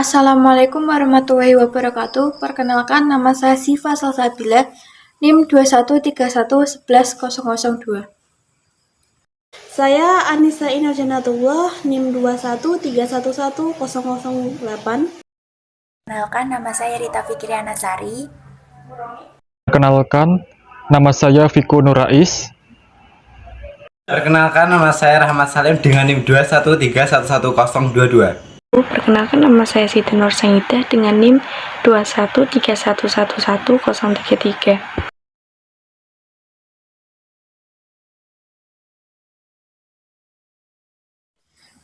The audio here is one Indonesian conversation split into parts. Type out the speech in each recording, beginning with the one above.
Assalamualaikum warahmatullahi wabarakatuh. Perkenalkan, nama saya Siva Salsabila, NIM 2131110002. Saya Anissa Inarjanatullah, NIM 21311008. Perkenalkan, nama saya Rita Fikriana Sari. Perkenalkan, nama saya Viko Nurais. Perkenalkan, nama saya Rahmat Salim dengan NIM 21311022. Perkenalkan, nama saya Siti Nur Sangidah dengan NIM 2131111033.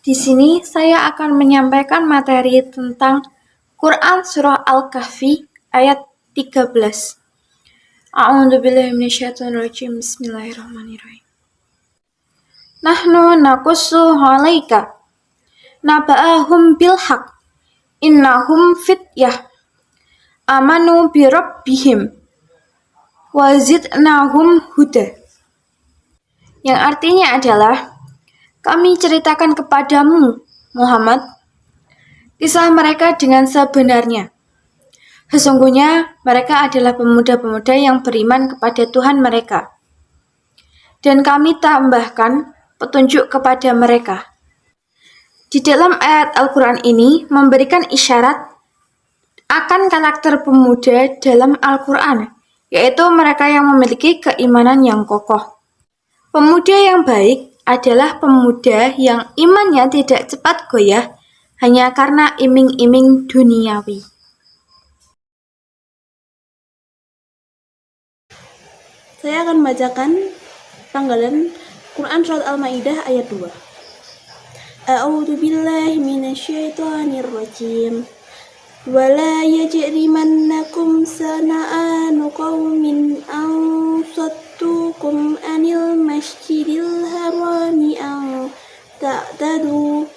Di sini saya akan menyampaikan materi tentang Quran Surah Al-Kahfi ayat 13. A'udzubillahi minasyaitonirrajim. Bismillahirrahmanirrahim. Nahnu naqussu 'alaika naba'ahum bil haqq innahum fityah amanu bi rabbihim wa zidnahum huda. Yang artinya adalah, kami ceritakan kepadamu, Muhammad, kisah mereka dengan sebenarnya. Sesungguhnya mereka adalah pemuda-pemuda yang beriman kepada Tuhan mereka. Dan kami tambahkan petunjuk kepada mereka. Di dalam ayat Al-Quran ini memberikan isyarat akan karakter pemuda dalam Al-Quran, yaitu mereka yang memiliki keimanan yang kokoh. Pemuda yang baik adalah pemuda yang imannya tidak cepat goyah hanya karena iming-iming duniawi. Saya akan membacakan penggalan Quran Surat Al-Maidah ayat 2. A'udzu billahi minasyaitonir rajim. Wala yajrimannakum sana'anu qaumin an saddukum anil masjidil harami an ta'tadu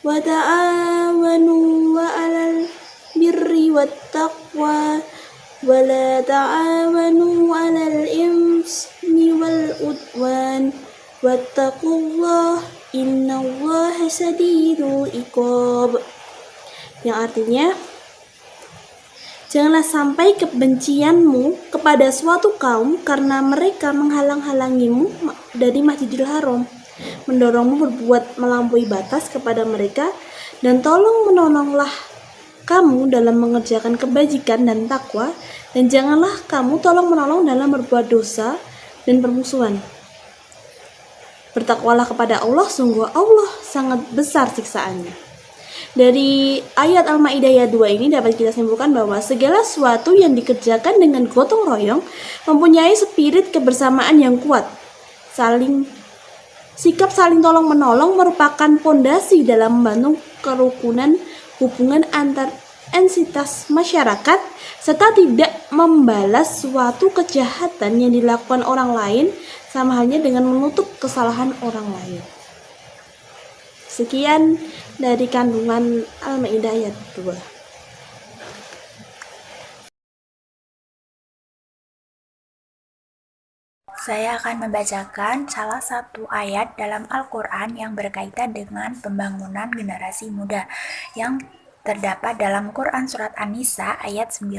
wa ta'awanu 'alal birri wat taqwa wa la ta'awanu 'alal ismi wal udwan wattaqullah innallaha shadidul iqab. Yang artinya, janganlah sampai kebencianmu kepada suatu kaum karena mereka menghalang-halangimu dari Masjidil Haram, mendorongmu berbuat melampaui batas kepada mereka, dan tolong menolonglah kamu dalam mengerjakan kebajikan dan takwa, dan janganlah kamu tolong menolong dalam berbuat dosa dan permusuhan. Bertakwalah kepada Allah, sungguh Allah sangat besar siksaannya. Dari ayat Al-Maidah ayat 2 ini dapat kita simpulkan bahwa segala sesuatu yang dikerjakan dengan gotong royong mempunyai spirit kebersamaan yang kuat. Sikap saling tolong menolong merupakan pondasi dalam membangun kerukunan hubungan antar entitas masyarakat, serta tidak membalas suatu kejahatan yang dilakukan orang lain sama halnya dengan menutup kesalahan orang lain. Sekian dari kandungan Al-Maidah ayat 2. Saya akan membacakan salah satu ayat dalam Al-Quran yang berkaitan dengan pembangunan generasi muda yang terdapat dalam Quran Surat An-Nisa ayat 9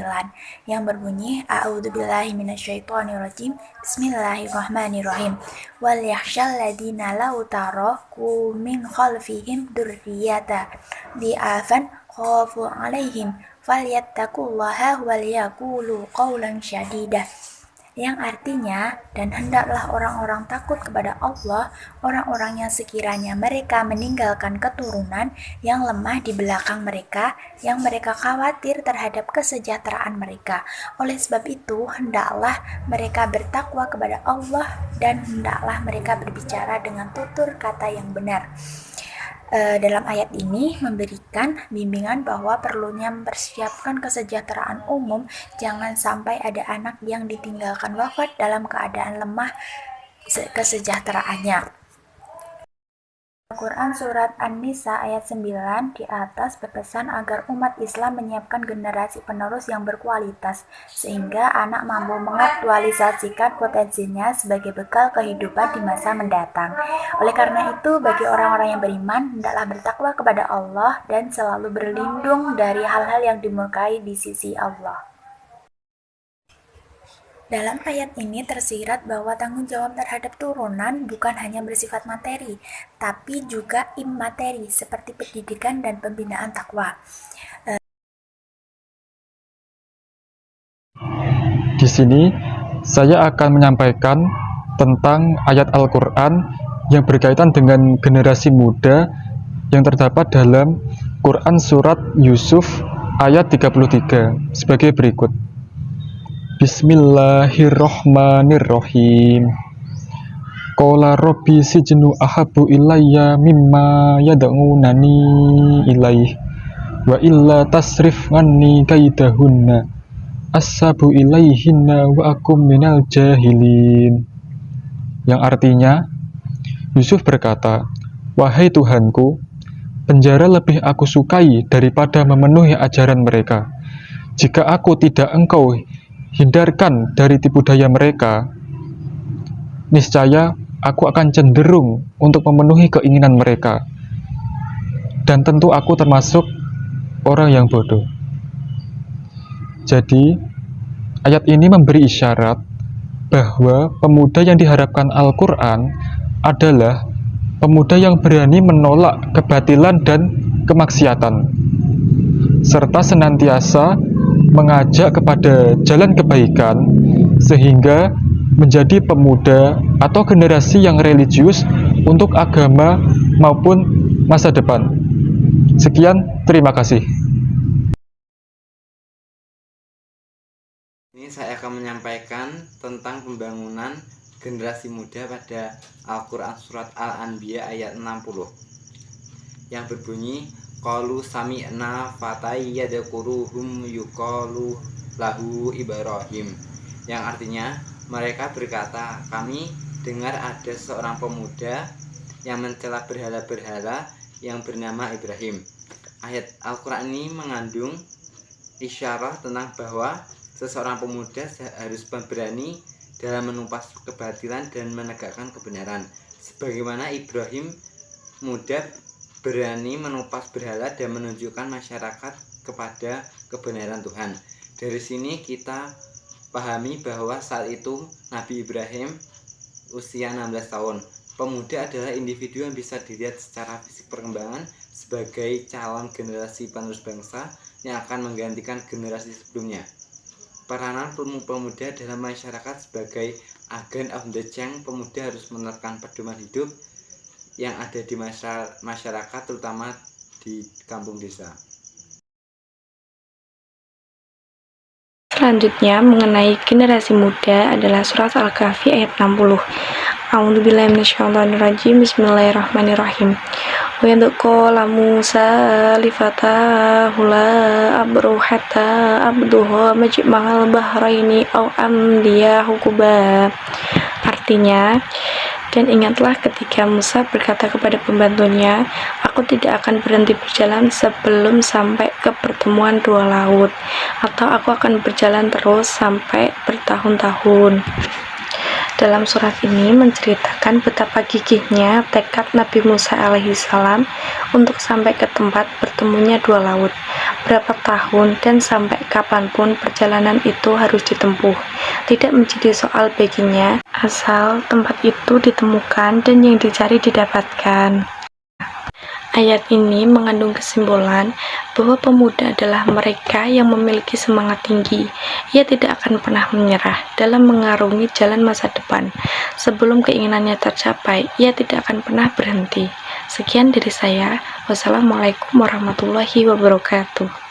yang berbunyi A'udzubillahi minasyaitonirrajim. Bismillahirrahmanirrahim. Wal yakhshal ladina law taraku min khalfihim dzurriyyatan di'afan khafu 'alaihim falyattaqullaha wal yaqulu qawlan syadidah. Yang artinya, dan hendaklah orang-orang takut kepada Allah, orang-orang yang sekiranya mereka meninggalkan keturunan yang lemah di belakang mereka, yang mereka khawatir terhadap kesejahteraan mereka. Oleh sebab itu, hendaklah mereka bertakwa kepada Allah dan hendaklah mereka berbicara dengan tutur kata yang benar. Dalam ayat ini memberikan bimbingan bahwa perlunya mempersiapkan kesejahteraan umum, jangan sampai ada anak yang ditinggalkan wafat dalam keadaan lemah kesejahteraannya. Al-Quran Surat An-Nisa ayat 9 di atas berpesan agar umat Islam menyiapkan generasi penerus yang berkualitas, sehingga anak mampu mengaktualisasikan potensinya sebagai bekal kehidupan di masa mendatang. Oleh karena itu, bagi orang-orang yang beriman, hendaklah bertakwa kepada Allah dan selalu berlindung dari hal-hal yang dimurkai di sisi Allah. Dalam ayat ini tersirat bahwa tanggung jawab terhadap turunan bukan hanya bersifat materi, tapi juga immateri seperti pendidikan dan pembinaan takwa. Di sini saya akan menyampaikan tentang ayat Al-Quran yang berkaitan dengan generasi muda yang terdapat dalam Quran Surat Yusuf ayat 33 sebagai berikut. Bismillahirrohmanirrohim. Qala rabbi sijnu ahabu ilayya mimma yad'unani ilaih wa illa tasrif anni kaidahunna ashabu ilaihinna wa akum minal jahilin. Yang artinya, Yusuf berkata, "Wahai Tuhanku, penjara lebih aku sukai daripada memenuhi ajaran mereka. Jika aku tidak Engkau hindarkan dari tipu daya mereka, niscaya aku akan cenderung untuk memenuhi keinginan mereka, dan tentu aku termasuk orang yang bodoh." Jadi, ayat ini memberi isyarat bahwa pemuda yang diharapkan Al-Quran adalah pemuda yang berani menolak kebatilan dan kemaksiatan, serta senantiasa mengajak kepada jalan kebaikan, sehingga menjadi pemuda atau generasi yang religius untuk agama maupun masa depan. Sekian, terima kasih. Ini saya akan menyampaikan tentang pembangunan generasi muda pada Al-Quran Surat Al-Anbiya ayat 60 yang berbunyi, Qalu sami'na fatai yadkuruhum yuqalu lahu Ibrahim, yang artinya mereka berkata, kami dengar ada seorang pemuda yang mencela berhala-berhala yang bernama Ibrahim. Ayat Al-Quran ini mengandung isyarat tentang bahwa seseorang pemuda harus berani dalam menumpas kebatilan dan menegakkan kebenaran, sebagaimana Ibrahim muda berani menumpas berhala dan menunjukkan masyarakat kepada kebenaran Tuhan. Dari sini kita pahami bahwa saat itu Nabi Ibrahim usia 16 tahun. Pemuda adalah individu yang bisa dilihat secara fisik perkembangan sebagai calon generasi penerus bangsa yang akan menggantikan generasi sebelumnya. Peranan pemuda dalam masyarakat sebagai agen of the change, pemuda harus menerapkan pedoman hidup yang ada di masyarakat, terutama di kampung desa. Selanjutnya mengenai generasi muda adalah surat Al-Kahfi ayat 60. A'udzubillahi minasyaitonirrajim. Bismillahirrahmanirrahim. Wa idh qala Musa li fatahu la abru hatta abduha majma'al bahraini aw amdiya hukuba. Artinya, dan ingatlah ketika Musa berkata kepada pembantunya, aku tidak akan berhenti berjalan sebelum sampai ke pertemuan dua laut, atau aku akan berjalan terus sampai bertahun-tahun. Dalam surat ini menceritakan betapa gigihnya tekad Nabi Musa alaihissalam untuk sampai ke tempat bertemunya dua laut. Berapa tahun dan sampai kapanpun perjalanan itu harus ditempuh. Tidak menjadi soal baginya, asal tempat itu ditemukan dan yang dicari didapatkan. Ayat ini mengandung kesimpulan bahwa pemuda adalah mereka yang memiliki semangat tinggi. Ia tidak akan pernah menyerah dalam mengarungi jalan masa depan. Sebelum keinginannya tercapai, ia tidak akan pernah berhenti. Sekian dari saya. Wassalamualaikum warahmatullahi wabarakatuh.